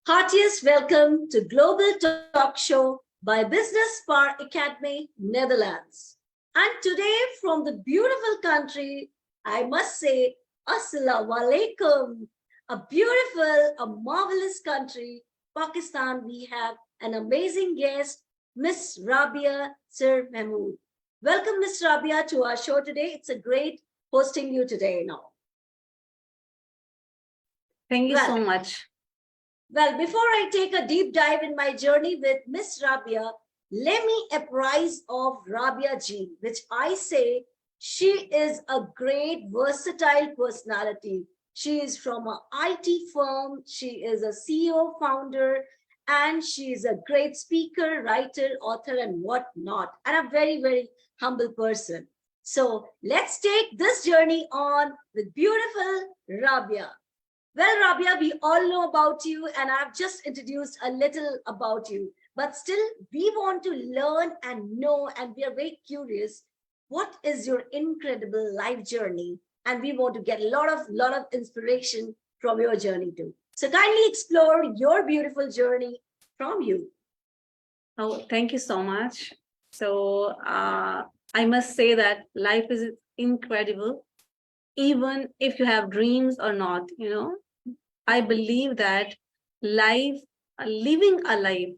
Heartiest welcome to Global Talk Show by Business Spark Academy, Netherlands. And today from the beautiful country, I must say, Assalamu Alaikum, a beautiful, a marvelous country, Pakistan, we have an amazing guest, Miss Rabia Nasir Mahmood. Welcome, Miss Rabia, to our show today. It's a great hosting you today now. Thank you so much. Well, before I take a deep dive in my journey with Miss Rabia, let me apprise of Rabia Ji, which I say she is a great versatile personality. She is from an IT firm, she is a CEO founder, and she is a great speaker, writer, author, and whatnot, and a very, very humble person. So let's take this journey on with beautiful Rabia. Well, Rabia, we all know about you, and I've just introduced a little about you. But still, we want to learn and know, and we are very curious. What is your incredible life journey? And we want to get a lot of inspiration from your journey too. So kindly explore your beautiful journey from you. Oh, thank you so much. So I must say that life is incredible, even if you have dreams or not, I believe that life, living a life,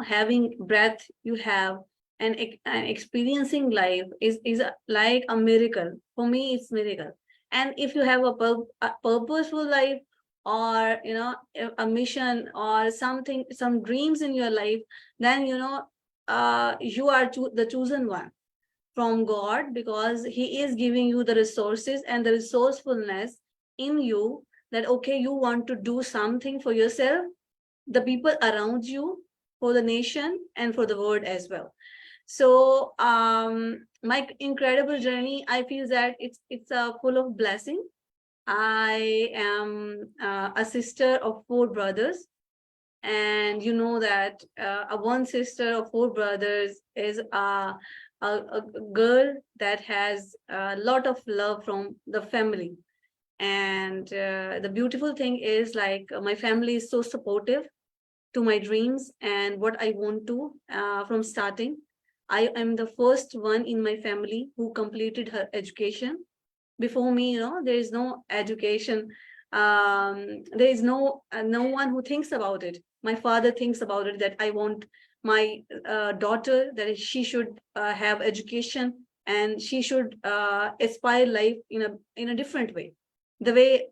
having breath you have and experiencing life is like a miracle. For me, it's miracle. And if you have a purposeful life or, a mission or something, some dreams in your life, then, you are the chosen one from God, because he is giving you the resources and the resourcefulness in you that, okay, you want to do something for yourself, the people around you, for the nation, and for the world as well. So my incredible journey, I feel that it's full of blessing. I am a sister of 4 brothers, and you know that a one sister of 4 brothers is a girl that has a lot of love from the family. And the beautiful thing is, like, my family is so supportive to my dreams and what I want to from starting. I am the first one in my family who completed her education. Before me, there is no education. There is no one who thinks about it. My father thinks about it, that I want my daughter, that she should have education and she should aspire life in a different way, the way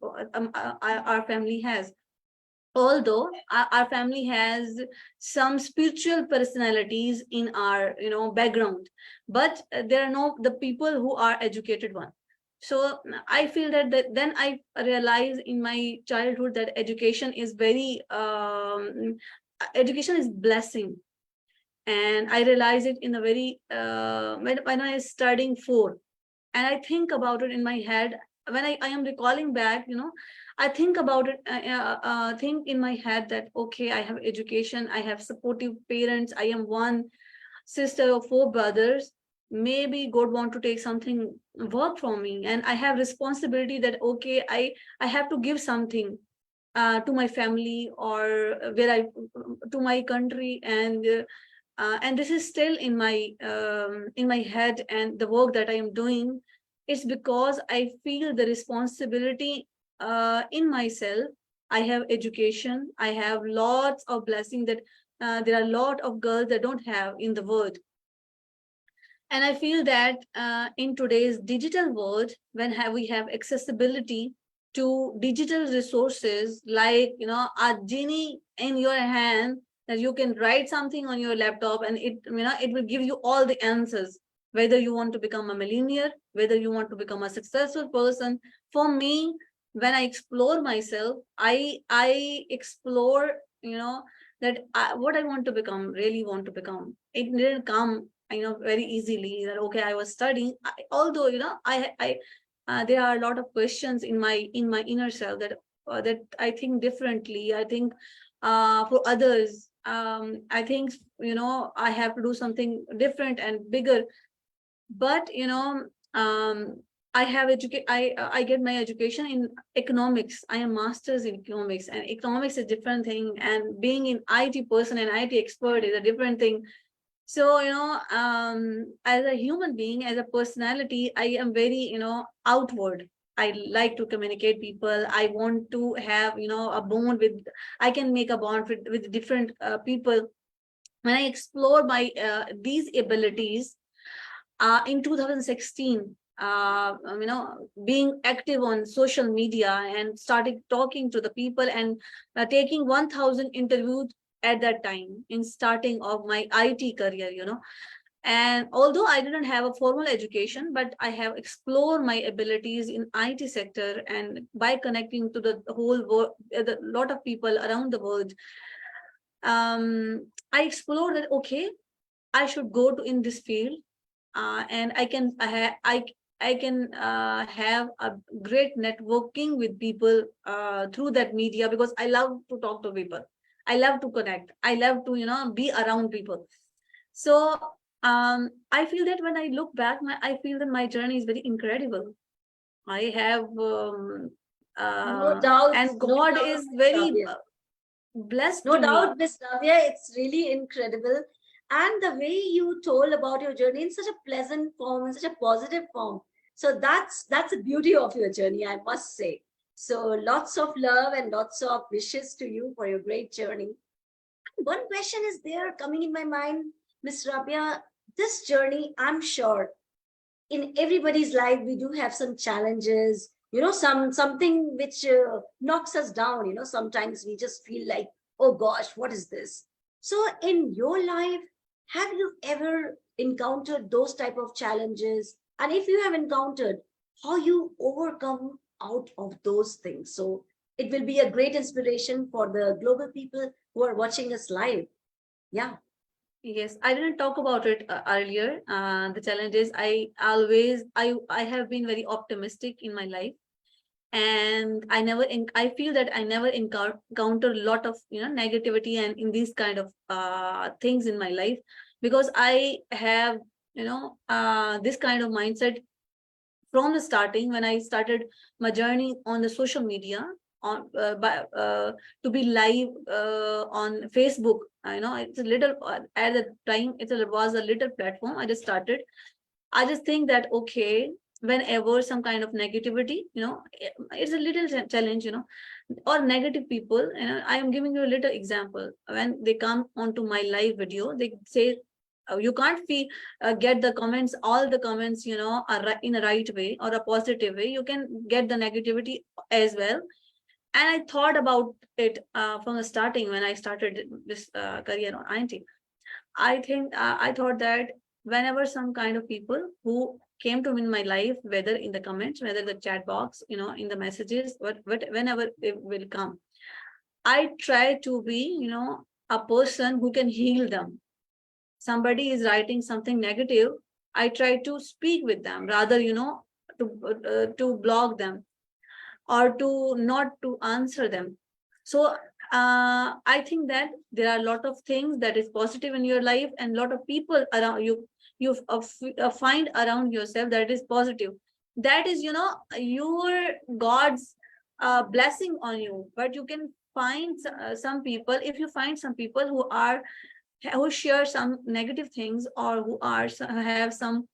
our family has. Although our family has some spiritual personalities in our background, but there are no the people who are educated one. So I feel that then I realized in my childhood that education is very education is blessing. And I realized it in a very when I was studying 4, and I think about it in my head. When I am recalling back, I think about it, think in my head that, okay, I have education, I have supportive parents, I am one sister of 4 brothers. Maybe God want to take something work from me, and I have responsibility that, okay, I have to give something to my family, or where I to my country. And this is still in my head, and the work that I am doing is because I feel the responsibility in myself. I have education, I have lots of blessing that there are a lot of girls that don't have in the world. And I feel that in today's digital world, when we have accessibility to digital resources, like a genie in your hand, that you can write something on your laptop and it will give you all the answers, whether you want to become a millionaire, whether you want to become a successful person. For me, when I explore myself, I explore that what I want to become, really want to become. It didn't come very easily, that, okay, I was studying. Although I there are a lot of questions in my inner self that I think differently. I think for others, I think I have to do something different and bigger. But I have I get my education in economics. I am master's in economics, and economics is a different thing. And being an IT person and IT expert is a different thing. So, as a human being, as a personality, I am very, outward. I like to communicate people. I want to have, a bond with, I can make a bond with different people. When I explore my these abilities in 2016, being active on social media and started talking to the people and taking 1000 interviews at that time in starting of my IT career, and although I didn't have a formal education, but I have explored my abilities in IT sector, and by connecting to the whole world, a lot of people around the world, I explored that, okay, I should go to in this field, and I can have a great networking with people through that media, because I love to talk to people. I love to connect. I love to be around people. So I feel that when I look back, I feel that my journey is very incredible. I have No doubt, and no God doubt, is Miss very Rabia. blessed No to me. doubt, Miss Rabia, it's really incredible. And the way you told about your journey in such a pleasant form, in such a positive form. So that's the beauty of your journey, I must say. So lots of love and lots of wishes to you for your great journey. One question is there coming in my mind, Miss Rabia. This journey, I'm sure, in everybody's life we do have some challenges, something which knocks us down. Sometimes we just feel like, oh gosh, what is this? So in your life, have you ever encountered those type of challenges? And if you have encountered, how you overcome out of those things? So it will be a great inspiration for the global people who are watching us live. Yeah. Yes, I didn't talk about it earlier. The challenge is I have been very optimistic in my life, and I feel that I never encounter a lot of negativity and in these kind of things in my life, because I have this kind of mindset from the starting when I started my journey on the social media, on to be live on Facebook. I know it's a little at the time was a little platform. I just started. I just think that, okay, whenever some kind of negativity, it's a little challenge, or negative people. I am giving you a little example. When they come onto my live video, they say, you can't get the comments, all the comments, are in a right way or a positive way. You can get the negativity as well. And I thought about it from the starting when I started this career on IT. I think I thought that whenever some kind of people who came to me in my life, whether in the comments, whether the chat box, in the messages, whenever it will come, I try to be, a person who can heal them. Somebody is writing something negative, I try to speak with them rather, to block them or to not to answer them. So I think that there are a lot of things that is positive in your life, and a lot of people around you, find around yourself that is positive. That is, your God's blessing on you. But you can find some people, if you find some people who share some negative things, or who have some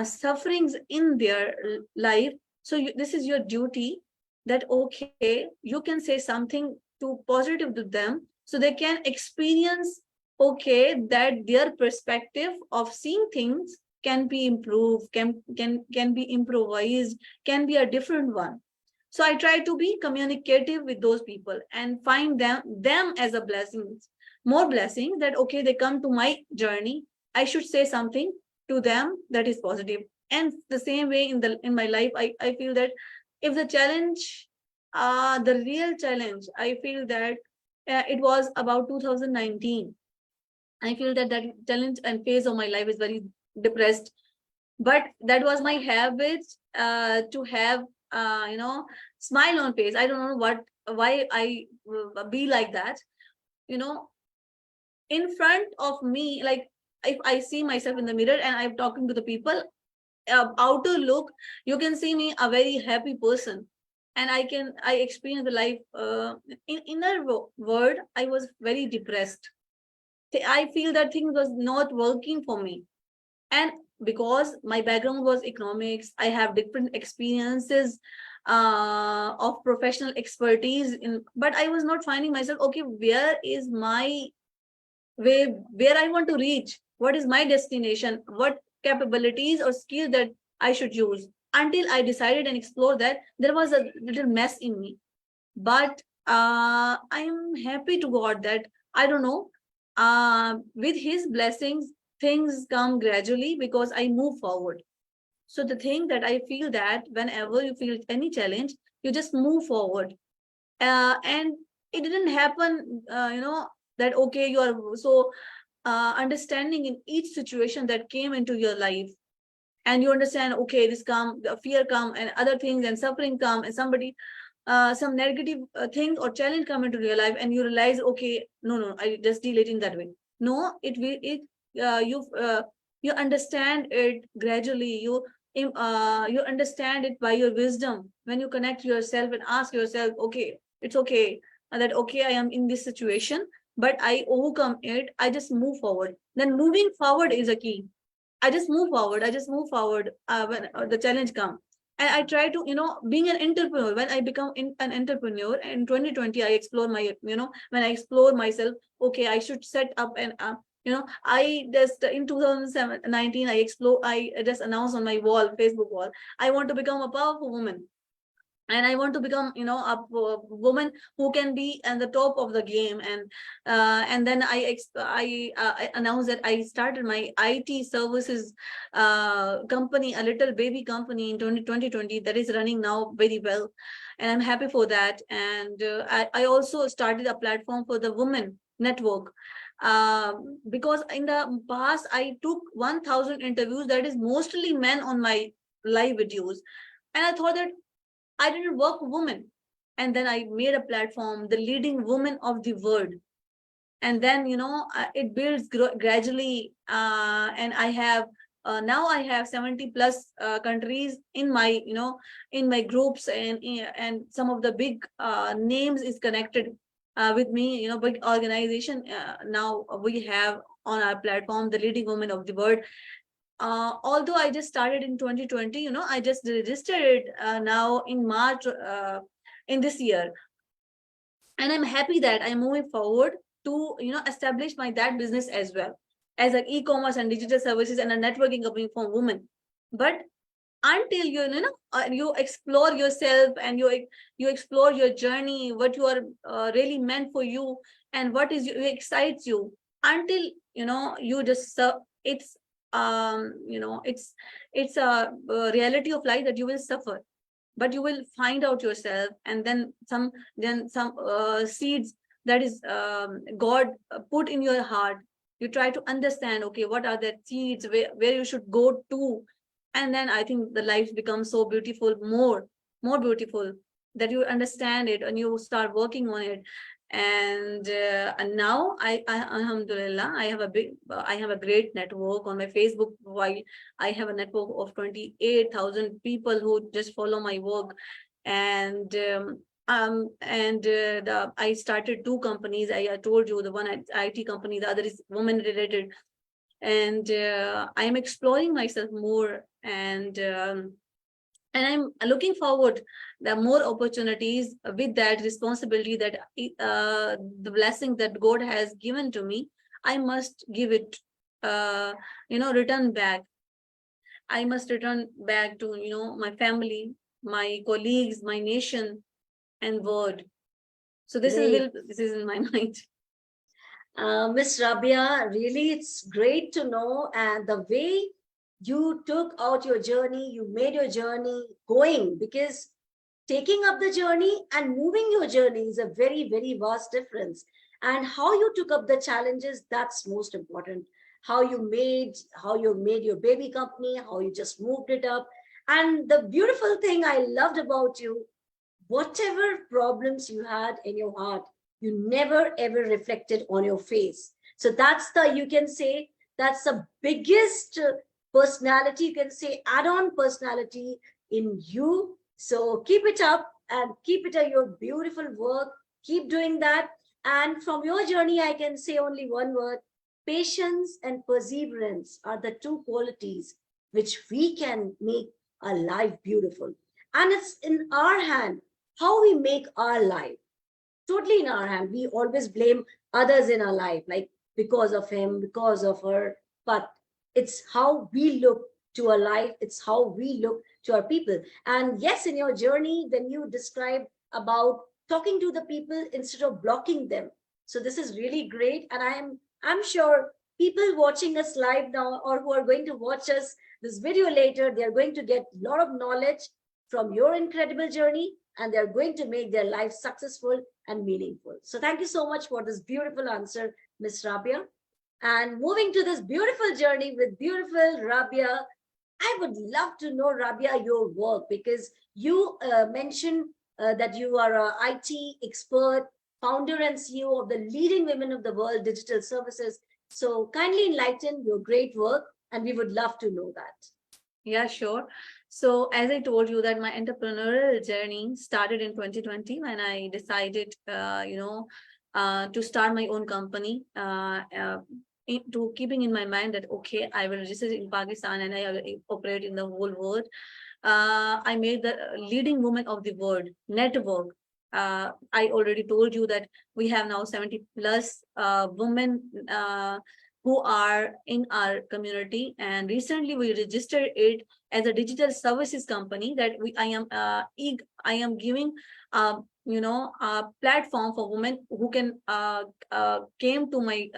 sufferings in their life. So this is your duty, that okay, you can say something to positive to them, so they can experience, okay, that their perspective of seeing things can be improved, can be improvised, can be a different one. So I try to be communicative with those people and find them as a blessing, more blessing, that okay, they come to my journey, I should say something to them that is positive. And the same way in my life, I feel that if the challenge, the real challenge, I feel that it was about 2019. I feel that that challenge and phase of my life is very depressed, but that was my habit, to have smile on face. I don't know why I be like that, you know in front of me, like if I see myself in the mirror and I'm talking to the people, outer look, you can see me a very happy person, and I experience the life in inner world. I was very depressed. I feel that things was not working for me. And because my background was economics, I have different experiences of professional expertise in, but I was not finding myself, okay, where is my way, where I want to reach, what is my destination, what capabilities or skills that I should use. Until I decided and explored that, there was a little mess in me. But I am happy to God that, I don't know, with his blessings, things come gradually because I move forward. So the thing that I feel, that whenever you feel any challenge, you just move forward. And it didn't happen, that okay, you are so understanding in each situation that came into your life, and you understand, okay, this come, the fear come, and other things, and suffering come, and somebody some negative thing or challenge come into your life, and you realize, okay, no, I just deal it in that way. No, it will it you understand it gradually. You understand it by your wisdom, when you connect yourself and ask yourself, okay, it's okay, that okay, I am in this situation, but I overcome it, I just move forward. Then moving forward is a key. I just move forward. I just move forward when the challenge come. And I try to, being an entrepreneur. When I become an entrepreneur in 2020, I explore my, when I explore myself, okay, I should set up and, I just in 2019, I just announced on my wall, Facebook wall, I want to become a powerful woman, and I want to become, a woman who can be at the top of the game. And then I announced that I started my IT services company, a little baby company in 2020, that is running now very well, and I'm happy for that. And I also started a platform for the women network, because in the past I took 1,000 interviews, that is mostly men, on my live videos, and I thought that I didn't work with women. And then I made a platform, the leading women of the world. And then, it builds gradually. And I have, now I have 70 plus countries in my, in my groups, and some of the big names is connected with me, big organization. Now we have on our platform, the leading women of the world. Although I just started in 2020, I just registered it now in March in this year. And I'm happy that I'm moving forward to, establish my that business as well, as an e-commerce and digital services and a networking company for women. But until you explore yourself, and you explore your journey, what you are really meant for you, and what is excites you, until you just it's it's a reality of life that you will suffer, but you will find out yourself. And then some seeds that is God put in your heart, you try to understand, okay, what are the seeds, where you should go to. And then I think the life becomes so beautiful, more beautiful, that you understand it and you start working on it. And now I alhamdulillah, I have a great network on my Facebook. While I have a network of 28,000 people who just follow my work. And I started two companies. I told you, the one IT company, the other is women related. And I am exploring myself more. And I'm looking forward the more opportunities with that responsibility, that the blessing that God has given to me, I must give it, return back. I must return back to, my family, my colleagues, my nation, and world. So Great. this is in my mind. Miss Rabia, really, it's great to know. And the way you took out your journey, you made your journey going, because taking up the journey and moving your journey is a very, very vast difference. And how you took up the challenges, that's most important. How you made your baby company, how you just moved it up. And the beautiful thing I loved about you, whatever problems you had in your heart, you never ever reflected on your face. So that's the, you can say, that's the biggest personality, you can say add-on personality in you. So keep it up and keep it your beautiful work. Keep doing that. And from your journey, I can say only one word: patience and perseverance are the two qualities which we can make our life beautiful. And it's in our hand how we make our life totally in our hand. We always blame others in our life, like because of him, because of her. But it's how we look to our life, it's how we look to our people. And yes, in your journey, when you describe about talking to the people instead of blocking them. So this is really great. And I'm sure people watching us live now or who are going to watch us this video later, they are going to get a lot of knowledge from your incredible journey, and they're going to make their life successful and meaningful. So thank you so much for this beautiful answer, Miss Rabia. And moving to this beautiful journey with beautiful Rabia, I would love to know, Rabia, your work, because you mentioned that you are a IT expert, founder and CEO of the leading women of the world digital services. So kindly enlighten your great work, and we would love to know that. Yeah, sure. So as I told you that my entrepreneurial journey started in 2020 when I decided, to start my own company, to keeping in my mind that, okay, I will register in Pakistan and I will operate in the whole world. I made the leading woman of the world network. I already told you that we have now 70 plus women who are in our community, and recently we registered it as a digital services company that I am giving a platform for women who can came to my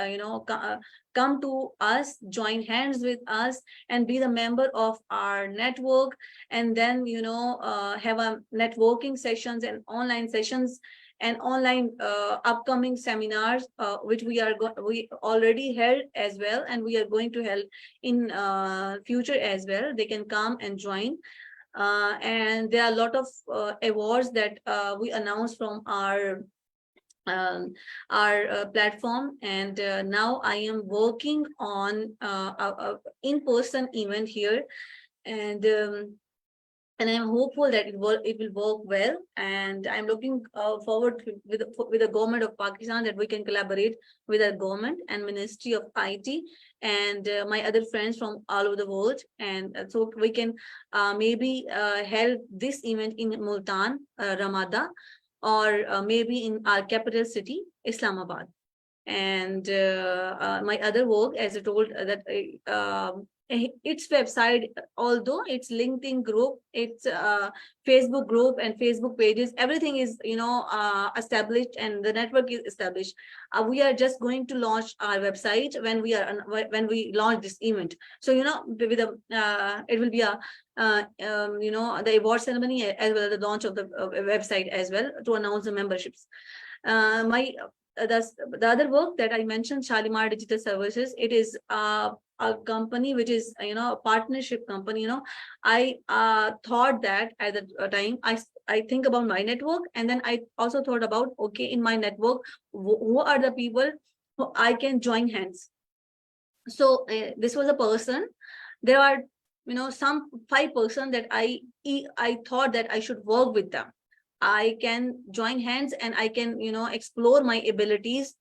come to us, join hands with us, and be the member of our network, and then have a networking sessions and online sessions and online upcoming seminars, which we already held as well, and we are going to held in future as well. They can come and join, and there are a lot of awards that we announced from um, our platform, and now I am working on a in-person event here, and I'm hopeful that it will work well. And I'm looking forward with the government of Pakistan that we can collaborate with our government and Ministry of IT and my other friends from all over the world, and so we can maybe held this event in Multan, Ramada, or maybe in our capital city, Islamabad. And my other work, as I told, that its website, although it's LinkedIn group, it's Facebook group and Facebook pages, everything is established and the network is established. We are just going to launch our website when we launch this event. So with it will be a the award ceremony as well as the launch of the website as well to announce the memberships. My the other work that I mentioned, Shalimar Digital Services, it is a company which is a partnership company. I thought that at the time I think about my network, and then I also thought about, okay, in my network, who are the people who I can join hands. So this was a person. There are some 5% that I thought that I should work with them. I can join hands and I can explore my abilities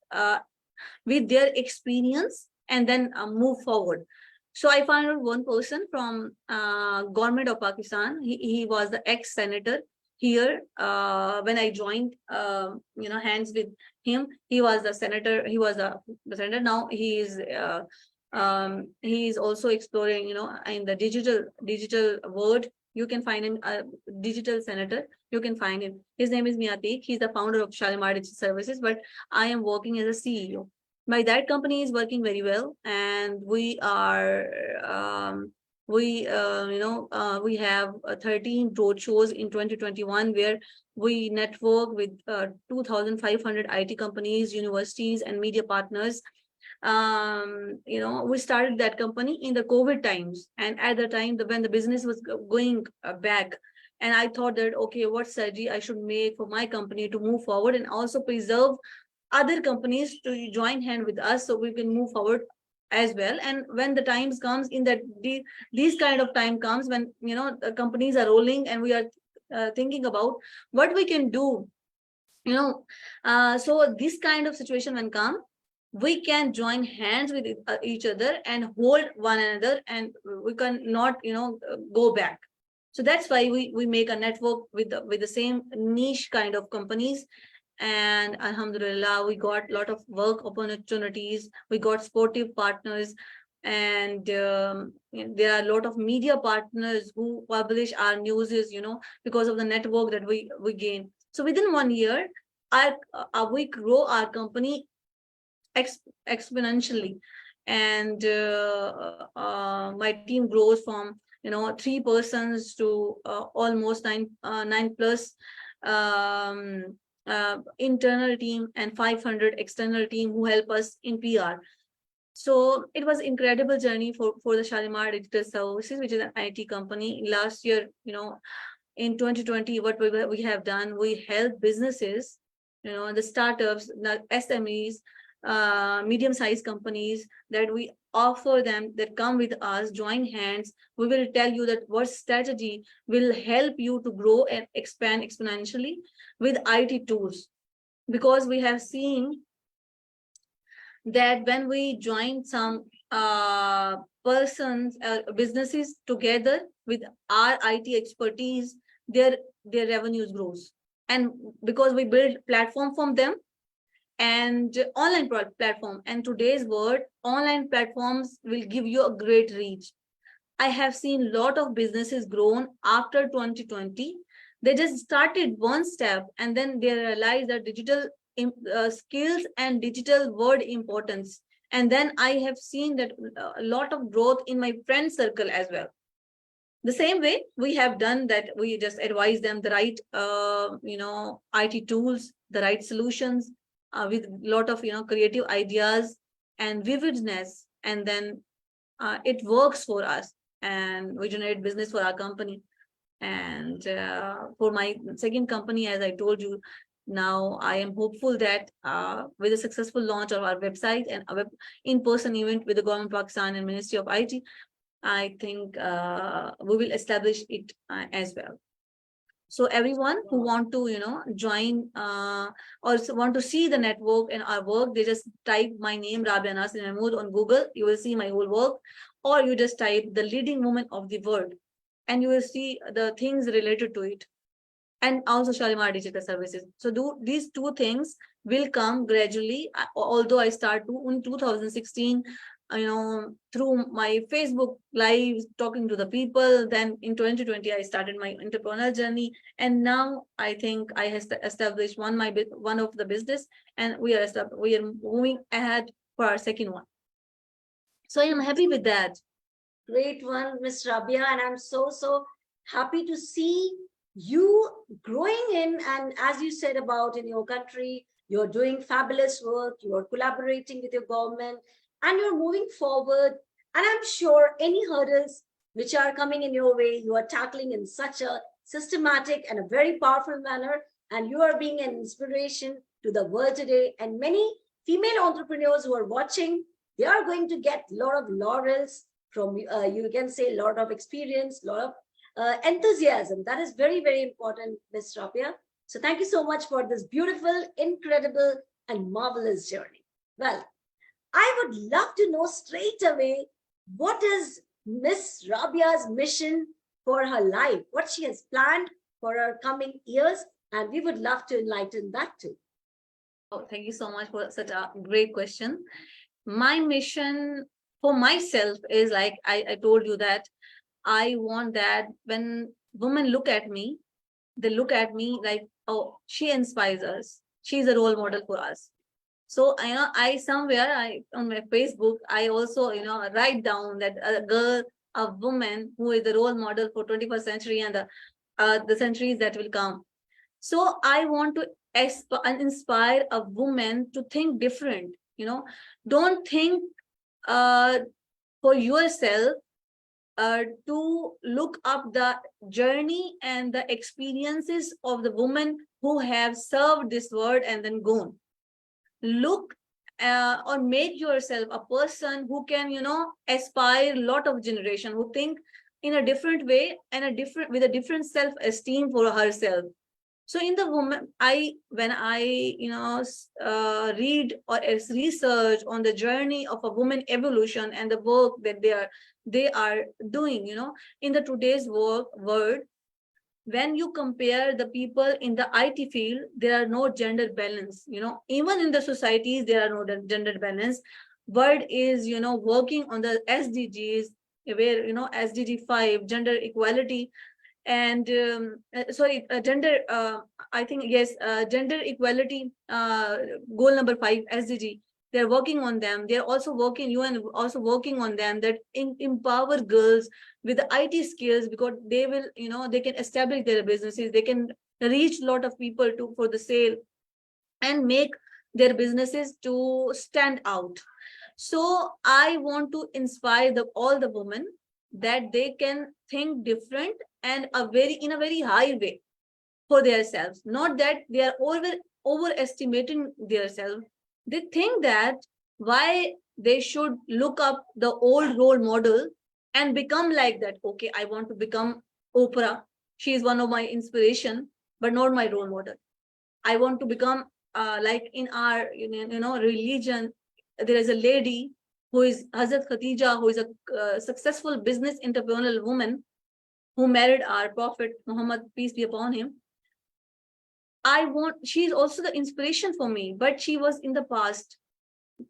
with their experience, and then move forward. So I found out one person from government of Pakistan. He was the ex-senator here when I joined hands with him. He was the senator. He was the senator. Now he is also exploring in the digital world. You can find him a digital senator. You can find him. His name is Miatik. He's the founder of Shalimar Digital Services, but I am working as a CEO. My that company is working very well, and we are we have 13 road shows in 2021 where we network with 2,500 IT companies, universities, and media partners. We started that company in the COVID times, and at the time when the business was going back, and I thought that, okay, what strategy I should make for my company to move forward and also preserve other companies to join hand with us so we can move forward as well. And when the times comes in that these kind of time comes when the companies are rolling and we are thinking about what we can do, so this kind of situation when come, we can join hands with each other and hold one another, and we can not go back. So that's why we make a network with the same niche kind of companies. And alhamdulillah, we got a lot of work opportunities, we got sportive partners, and there are a lot of media partners who publish our newses, because of the network that we gain. So within 1 year, we grow our company exponentially. And my team grows from 3 persons to almost nine plus internal team and 500 external team who help us in PR. So it was incredible journey for the Shalimar Digital Services, which is an IT company. Last year, in 2020, what we have done, we help businesses, the startups, the SMEs, medium-sized companies, that we offer them that come with us, join hands. We will tell you that what strategy will help you to grow and expand exponentially with IT tools. Because we have seen that when we join some persons, businesses together with our IT expertise, their revenues grows. And because we build platform from them, and online platform, and today's world, online platforms will give you a great reach. I have seen a lot of businesses grown after 2020. They just started one step and then they realized that digital skills and digital world importance. And then I have seen that a lot of growth in my friend circle as well. The same way we have done that, we just advise them the right IT tools, the right solutions, with a lot of creative ideas and vividness, and then it works for us and we generate business for our company. And for my second company, as I told you, now I am hopeful that with a successful launch of our website and a in-person event with the Government of Pakistan and Ministry of IT, I think we will establish it as well. So everyone who want to join or want to see the network and our work, they just type my name, Rabia Nasir Mahmood, on Google. You will see my whole work. Or you just type the leading woman of the world and you will see the things related to it. And also Shalimar Digital Services. So these two things will come gradually. Although I start in 2016, through my Facebook lives, talking to the people. Then in 2020, I started my entrepreneurial journey. And now I think I have established one of the business, and we are moving ahead for our second one. So I am happy with that. Great one, Miss Rabia. And I'm so happy to see you growing in, and as you said about in your country, you're doing fabulous work, you're collaborating with your government, and you're moving forward. And I'm sure any hurdles which are coming in your way, you are tackling in such a systematic and a very powerful manner, and you are being an inspiration to the world today. And many female entrepreneurs who are watching, they are going to get a lot of laurels from, you can say, a lot of experience, a lot of enthusiasm. That is very, very important, Ms. Rabia. So thank you so much for this beautiful, incredible, and marvelous journey. Well, I would love to know straight away, what is Miss Rabia's mission for her life, what she has planned for her coming years, and we would love to enlighten that too. Oh, thank you so much for such a great question. My mission for myself is, like I told you, that I want that when women look at me, they look at me like, oh, she inspires us. She's a role model for us. So I somewhere on my Facebook, I also write down that a girl, a woman who is the role model for 21st century and the centuries that will come. So I want to inspire a woman to think different. Don't think for yourself. To look up the journey and the experiences of the women who have served this world and then gone. Look or make yourself a person who can, aspire a lot of generation, who think in a different way and with a different self-esteem for herself. So in the woman, when I read or research on the journey of a woman evolution and the work that they are doing, in the today's world, when you compare the people in the IT field, there are no gender balance. Even in the societies, there are no gender balance. World is, working on the SDGs, where, SDG 5, gender equality, and gender, I think, yes, gender equality, goal number 5, SDG. They're working on them. They're also working, UN also working on them, that empower girls with the IT skills, because they will, they can establish their businesses, they can reach a lot of people for the sale, and make their businesses to stand out. So I want to inspire all the women that they can think different and in a very high way for themselves. Not that they are overestimating themselves. They think that why they should look up the old role model and become like that. Okay, I want to become Oprah. She is one of my inspiration, but not my role model. I want to become like in our religion. There is a lady who is Hazrat Khatija, who is a successful business entrepreneurial woman who married our Prophet Muhammad, peace be upon him. She's also the inspiration for me, but she was in the past.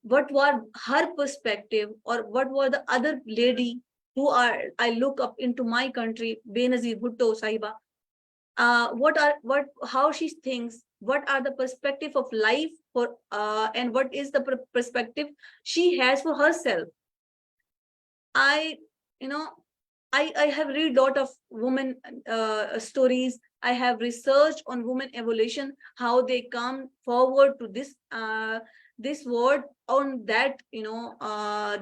What was her perspective, or what were the other lady who I look up into my country, Benazir Bhutto Sahiba, how she thinks, what are the perspective of life for, and what is the perspective she has for herself. I, you know, I have read a lot of women stories. I have researched on women evolution, how they come forward to this world on that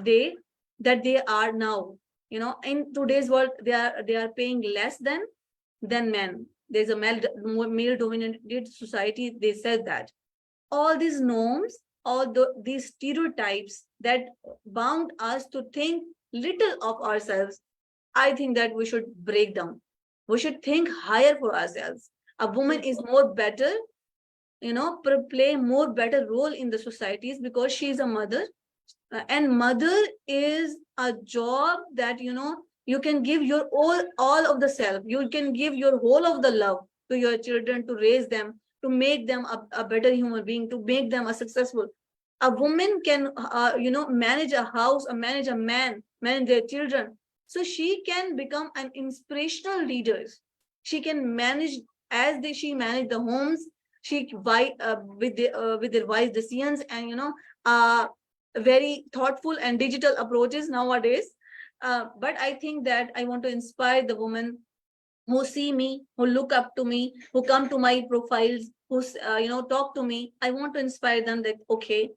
day that they are now. In today's world, they are paying less than men. There's a male dominated society. They said that all these norms, these stereotypes that bound us to think little of ourselves, I think that we should break down. We should think higher for ourselves. A woman is more better, play more better role in the societies because she is a mother. And mother is a job that, you can give your all of the self. You can give your whole of the love to your children, to raise them, to make them a better human being, to make them a successful. A woman can, manage a house, or manage a man, manage their children. So she can become an inspirational leader. She can manage she manage the homes. She with their wise decisions, and very thoughtful and digital approaches nowadays. But I think that I want to inspire the women who see me, who look up to me, who come to my profiles, who talk to me. I want to inspire them that, okay,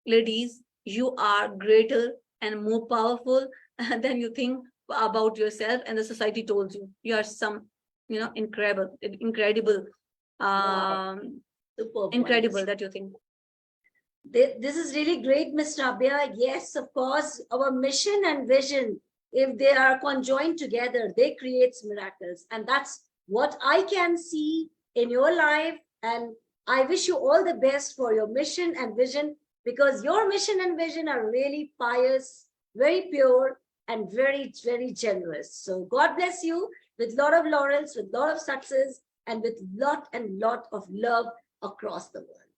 ladies, you are greater and more powerful than you think about yourself, and the society told you. You are some, incredible, incredible that you think. This is really great, Ms. Rabia. Yes, of course, our mission and vision, if they are conjoined together, they create miracles. And that's what I can see in your life. And I wish you all the best for your mission and vision, because your mission and vision are really pious, very pure, and very, very generous. So God bless you with a lot of laurels, with a lot of success, and with lot and lot of love across the world.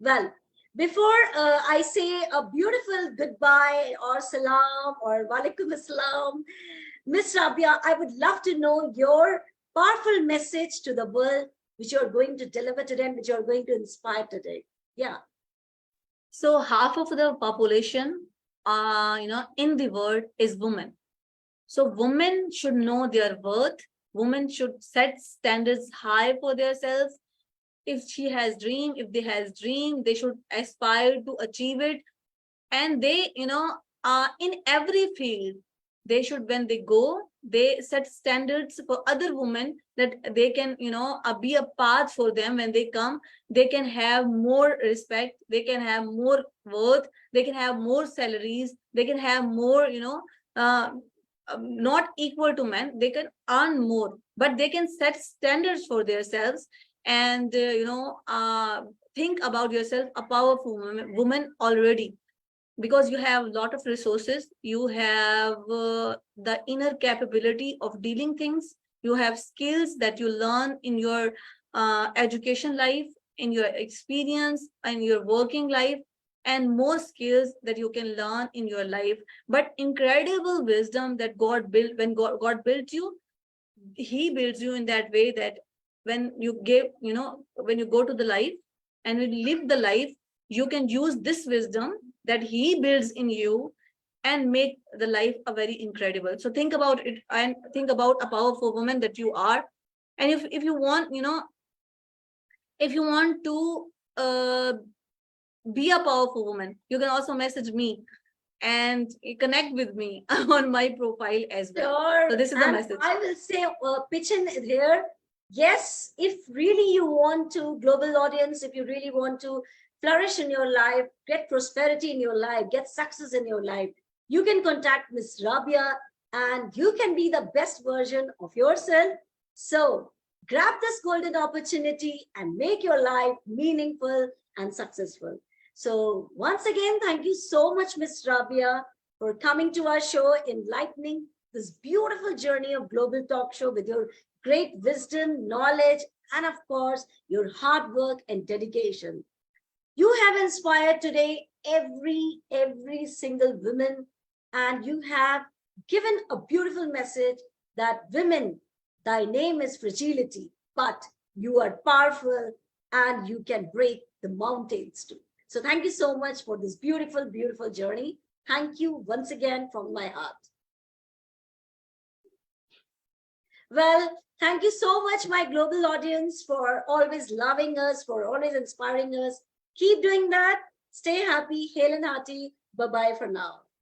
Well, before I say a beautiful goodbye or salam or walaikum assalam, Ms. Rabia, I would love to know your powerful message to the world, which you're going to deliver today and which you're going to inspire today. Yeah. So half of the population, in the world is women. So women should know their worth. Women should set standards high for themselves. If she has dream, if they has dream, they should aspire to achieve it. And they, in every field, they should, when they go, they set standards for other women that they can, be a path for them. When they come, they can have more respect, they can have more worth, they can have more salaries, they can have more, uh, not equal to men, they can earn more, but they can set standards for themselves. And think about yourself a powerful woman already, because you have a lot of resources, you have the inner capability of dealing things, you have skills that you learn in your education life, in your experience, in your working life, and more skills that you can learn in your life. But incredible wisdom that God built. When God built you, he builds you in that way that when you give, when you go to the life and you live the life, you can use this wisdom that he builds in you and make the life a very incredible. So think about it and think about a powerful woman that you are. And if you want, if you want to be a powerful woman, you can also message me and connect with me on my profile as well. Sure. So this is the And message. I will say, pitch in here. Yes, if really you want to, global audience, if you really want to flourish in your life, get prosperity in your life, get success in your life, you can contact Miss Rabia and you can be the best version of yourself. So grab this golden opportunity and make your life meaningful and successful. So once again, thank you so much, Miss Rabia, for coming to our show, enlightening this beautiful journey of Global Talk Show with your great wisdom, knowledge, and of course, your hard work and dedication. You have inspired today every single woman, and you have given a beautiful message that women, thy name is fragility, but you are powerful and you can break the mountains too. So thank you so much for this beautiful, beautiful journey. Thank you once again from my heart. Well, thank you so much, my global audience, for always loving us, for always inspiring us. Keep doing that. Stay happy, hale and hearty. Bye-bye for now.